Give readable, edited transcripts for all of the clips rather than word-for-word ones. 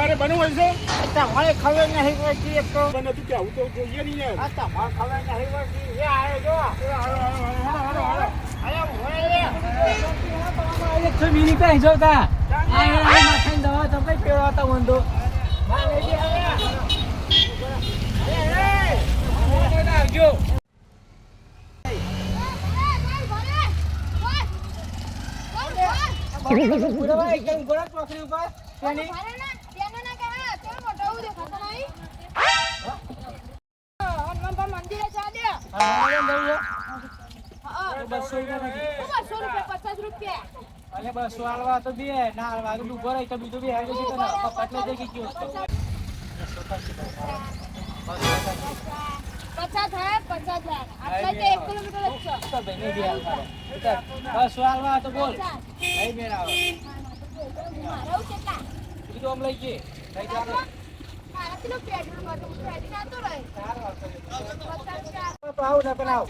તમારે બનવું હશે તમારે ખબર નહીં પડતી એક તો મને તું કેવું તો જોઈએ નહીં યાર તમારે ખબર નહીં પડતી એ આવ્યો જો અરે બસો હાલવા તો બે ના હાલવા તો ઉભો રહી તો બીજું બી હેડે છે તો પટલે જઈ ગયો તો 50 આટલા તે 1 કિલોમીટર જ છે તો બેને બી હાલવા બસો હાલવા તો બોલ નહીં મેળાવ મારો કેટલા બીજું આમ લઈ જઈએ લઈ જાવ મારા કિલો પેટ્રોલ માં તો પેટ્રોલ નાતો રહે 50 તો આવ ના બનાવ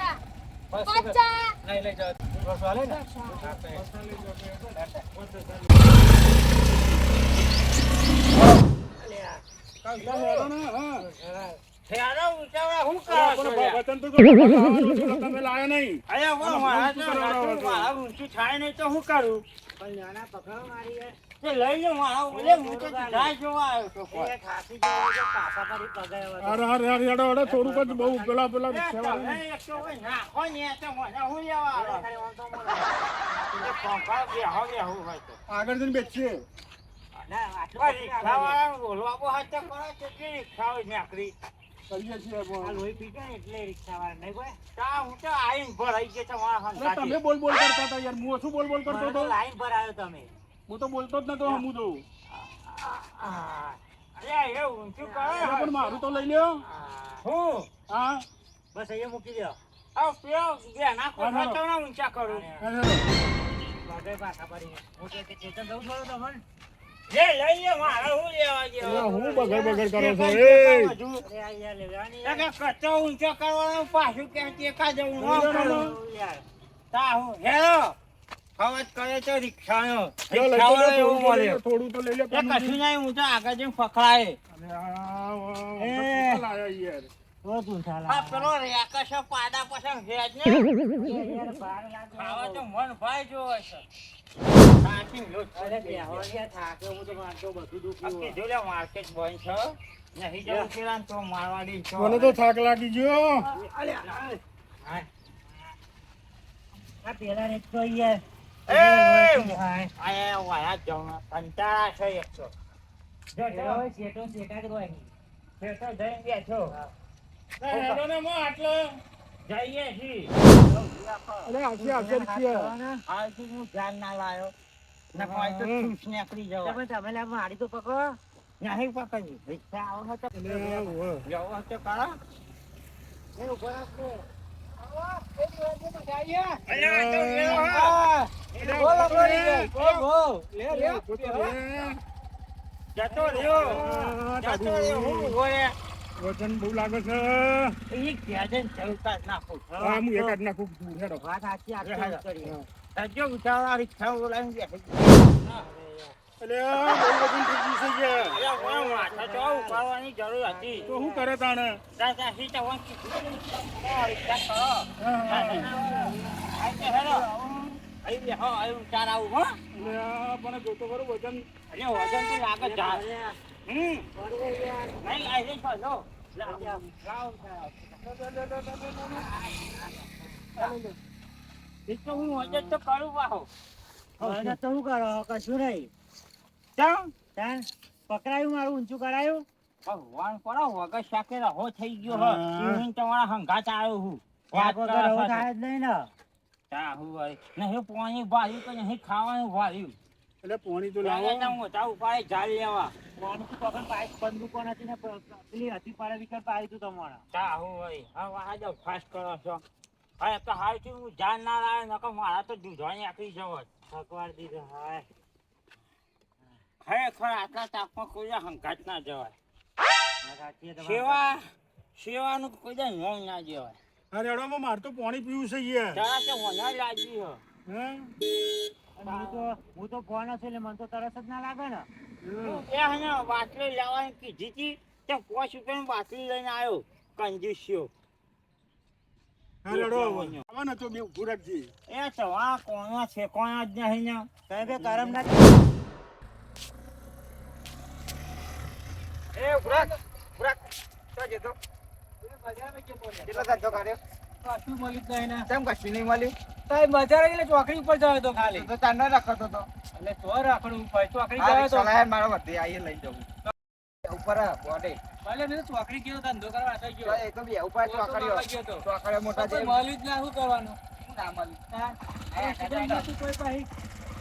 બસ 50 નહીં લઈ જાવ બસ હાલે ને તમે લાયા નહીં મારા ઊંચું થાય નહીં તો શું કરું પણ નાના પકડો મારી તે લઈ લો મારા ઓલે હું તો જાય જોવા આવ્યો તો કોઈ ખાસી જોવા પાછા પડી પગાય અરે અરે અરે અરે અરે થોડુંક જ બહુ પેલા રિક્ષાવાળા નાખો ને તો મને હું લેવા આગળ જઈને બેસીએ રિક્ષાવાળા બોલવા બહુ હાથ કરો કેટલી રિક્ષાઓ નાકરી કરીએ છીએ લોહી પીકે એટલે રિક્ષાવાળા નહીં કોઈ હું તો આઈન ભરાઈ ગયો તમારા તમે બોલ બોલ કરતા હતા યાર હું શું બોલ બોલ કરતો હતો લાઈન પર આવ્યો તમે હું તો બોલતો જ નતો હમું તો અરે એ ઊંચું કરો પણ મારું તો લઈ લ્યો હું હા બસ અહીંયા મૂકી દો આવ પેલો ગયા ના કોઠા તો ના ઊંચા કરું બાગે પાછા પડી હું તો ચેતન દઉં છું તમને લે લઈ લે મારા હું લેવા ગયો હું બગડ બગડ કરો છો એ યાર લેવાની કે કચ્ચો ઊંચો કરવાનો પાછું કે ટેકા જવું ન કરું યાર તા હું હેલો ખવત કરે તો રિક્ષાનો રિક્ષાવાળો એવું મળે થોડું તો લઈ લે એ કશું નહીં હું તો આગળ જઈને પકડાય યાર આ પેલો રેકશ પાડા પસંદ ભેજ ને ખાવા તો મન ભાઈ જો હશે સાચી લોટ અરે બેહવાયા થાકે હું તો મારતો બધું દુખ્યું કે જો લે માર્કેટ બંધ છે નહીં જવું કેરાન તો મારવાડી છો મને તો થાક લાગી ગયો અલે આ પેલા ને તો યાર આયા વાયા જણા કંટાળા છે એકસો જો જો સેટો સેટા કે દોઈ સેટો જઈ બેઠો હેડો ને મો આટલો જઈએ છી અરે આખી આખી રિક્ષા આથી હું ધ્યાન ના લાયો ના કોઈ તો છૂટ નીકળી જાવ તમે લા મારી તો પકડો નહીં પકડી રિક્ષા આવો તો જાવ તો કાળા એ ઉપર આપો વજન બહુ લાગે છે હા હું એક જ નાખું હેડો અલે બહુ વજન થઈ ગયું છે જરૂર હતી તો શું કરે તાણે પણ જોતો ખરું વજન વજન તો લાગે જાય હું વજન તો કરું પાહો શું કરો કશું નહીં પકડાયું મારું ઊંચું કરાયું ભગવાન પડો વગર શાકે રહો થઈ ગયો હું તમારા હંગાત આવ્યો હું વાત વગર થાય જ નહીં ને તા હું ભાઈ નહીં પાણી ભાર્યું કે નહીં ખાવાનું ભાર્યું એટલે પાણી તો લાવો મોટા ઉપાડે ઝાડ લેવા પાણી તો પકડ પાઇપ બંદૂકો નથી ને પેલી હતી પાડે વિકટ પાડી તું તમારા તા હું ભાઈ હા વાહ જાવ ફાસ્ટ કરો છો હા તો હાલ છું હું જાન ના લાવે નકર મારા તો દૂધવાની આકરી જવો ભગવાન દીધો હા ખરેખર આટલા તાપમાં કોઈ હંકાત ના જવાય સેવાનું કોઈ નોંધ ના જવાય અરે એડોમાં મારે તો પાણી પીવું છે યાર જરા કે વના લાગી હે હું તો ફોન હશે એટલે મને તો તરસ જ ના લાગે ને એ હને બાટલી લેવાની કીધી હતી તે 5 રૂપિયાની બાટલી લઈને આવ્યો કંજૂસ્યો હા લડો આવા ને તો બે ઊભું રાખજે એ ચવા કોણો છે કોણ જ નહીં ને તમે બે કરમ ના એ ઉભરાક તો જતો કેટલા ધંધો કર્યો કશું મળ્યું જ નહીં ને કેમ કશું નહીં મળ્યું તો બજાર એટલે ચોકડી ઉપર જયો તો ખાલી તો ચાંદા રાખતો તો એટલે તો રાખડું ઉપર ચોકડી ગયો તો સલાહ મારો વધી આઈએ લઈ જવું ઉપર બોડે ભલે મેં ચોકડી ગયો ધંધો કરવા આવી ગયો એ તો બે ઉપર ચોકડીઓ ચોકડીઓ મોટા જે મળ્યું જ ના શું કરવાનું શું ના મળ્યું હા કોઈ પાહી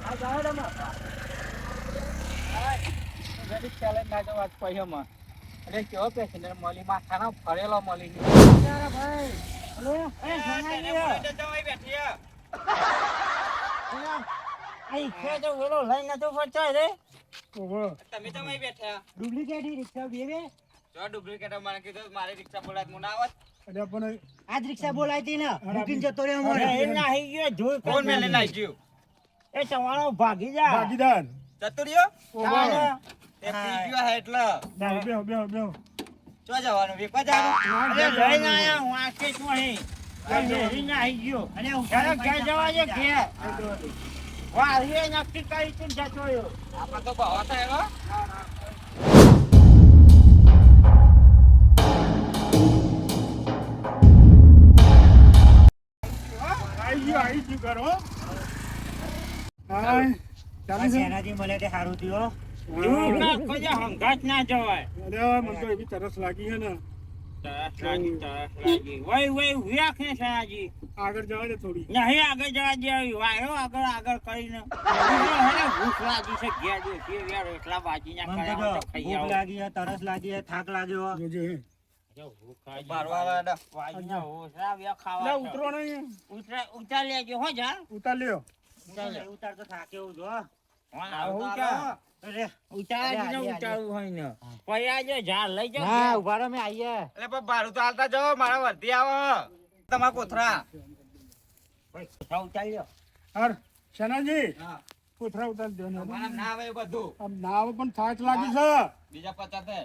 આ જાવ દમ હા વેરી ચેલેન્જ ના જવા પૈસામાં અરે કેવો પેસેન્જર મળી માથાનો ફરેલો મળી યાર ભાઈ હલો એ જમાઈ બેઠી આઈ ખે તો વેલો લઈને તો પચાય રે ઓહો તમે જમાઈ બેઠા ડુપ્લિકેટ રિક્ષા બેવે જો ડુપ્લિકેટ મને કીધું મારી રિક્ષા બોલાત મને આવત અરે પણ આજ રિક્ષા બોલાઈતી ને બુકિંગ જતો રહ્યો મોરે એ નાહી ગયો ધૂળ કોણ મે લઈને આવી ગયો એ તમારો ભાગી જા ભાગીદાર જતો રહ્યો ઓહો તે પી ગયો હે એટલે બેહો ચો જવાનું વેકવા જવાનું અરે લઈને આયા હું આકે છું અહીં એ નાહી ગયો અને ઘરે ઘર જવા દે ઘેર વાહ એ નક્કી કરી તું જતો રહ્યો આપણે તો બહુ થાય આવી ગયું કરો હા ચાલી છે સેનાજી મને તે સારું થયો કોઈ હંગાત ના જવાય અરે મને તો એવી તરસ લાગી છે ને તરસ લાગી વય વ્યાખ ને સેનાજી આગળ જવા દે થોડી નહીં આગળ જવા દે વાયો આગળ કરીને ભૂખ લાગી છે ઘેર જો કે યાર એટલા બાજી ના કર્યા તો ખાઈ આવો લાગી તરસ લાગી થાક લાગ્યો જોજે મારવા વાજીના હોસરા વ્યા લે ખાવા ઉતરો નહીં ઉતાર લેજો હો જા ઉતાર લ્યો ઉતાર તો થાકે એવું જો ઉતારવું હોય ને પૈયા જો ઝાડ લઈ જાઓ હા ઉભા રહો મે આઈએ એટલે પણ ભાડું તો હાલતા જાઓ મારા વર્ધી આવો તમારા કોથરા ઉતાર લ્યો હર શનાજી હા કોથરા ઉતાર દો ને મારા ના આવે એવું બધું આમ નાવ પણ થાક લાગી છે બીજા 50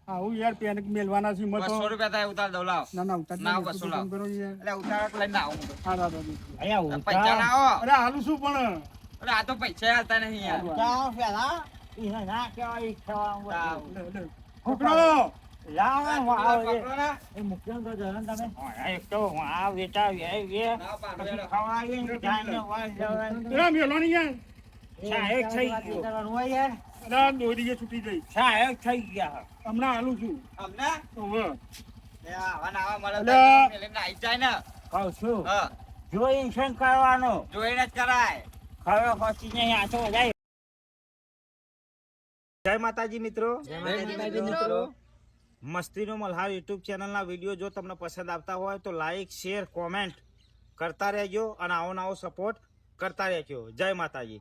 આવું યાર પેન મેલવાના છે મત 200 રૂપિયા થાય ઉતાર દઉં લાવ ના ઉતાર ના, બસો લાવ. કરો યાર એટલે ઉતાર લઈને આવું હા દાદા અહીંયા પૈસા ના આવો અરે હાલું શું પણ અરે આ તો પૈસા હાલતા નહીં યાર ઉતાર પેલા ઈ ના કેવાય ઈચ્છા લે પકડો લાવ પકડો ને. એ મુખ્યમ તો જરણ તમે એક તો આ વેટા વે પછી ખવાય જાને વાય જવાય એ મેલો નહીં યાર સાહેબ થઈ ગયો યાર અરે દોરી છૂટી ગઈ સાહેબ થઈ ગયા હમણાં હાલું છું અમને ઓહો એ આવા ના આવા મળે અલ્યા. તો લઈને આઈ જાય ને કહું છું હા જો ઇન્શન કરવાનો જોઈને જ કરાય ખરો ખોટી નહીં આ તો જાય જય માતાજી મિત્રો મિત્રો મસ્તીનો મલ્હાર યુટ્યુબ ચેનલના વિડીયો જો તમને પસંદ આવતા હોય તો લાઈક શેર કોમેન્ટ કરતા રહેજો અને આવો નવો સપોર્ટ કરતા રહેજો જય માતાજી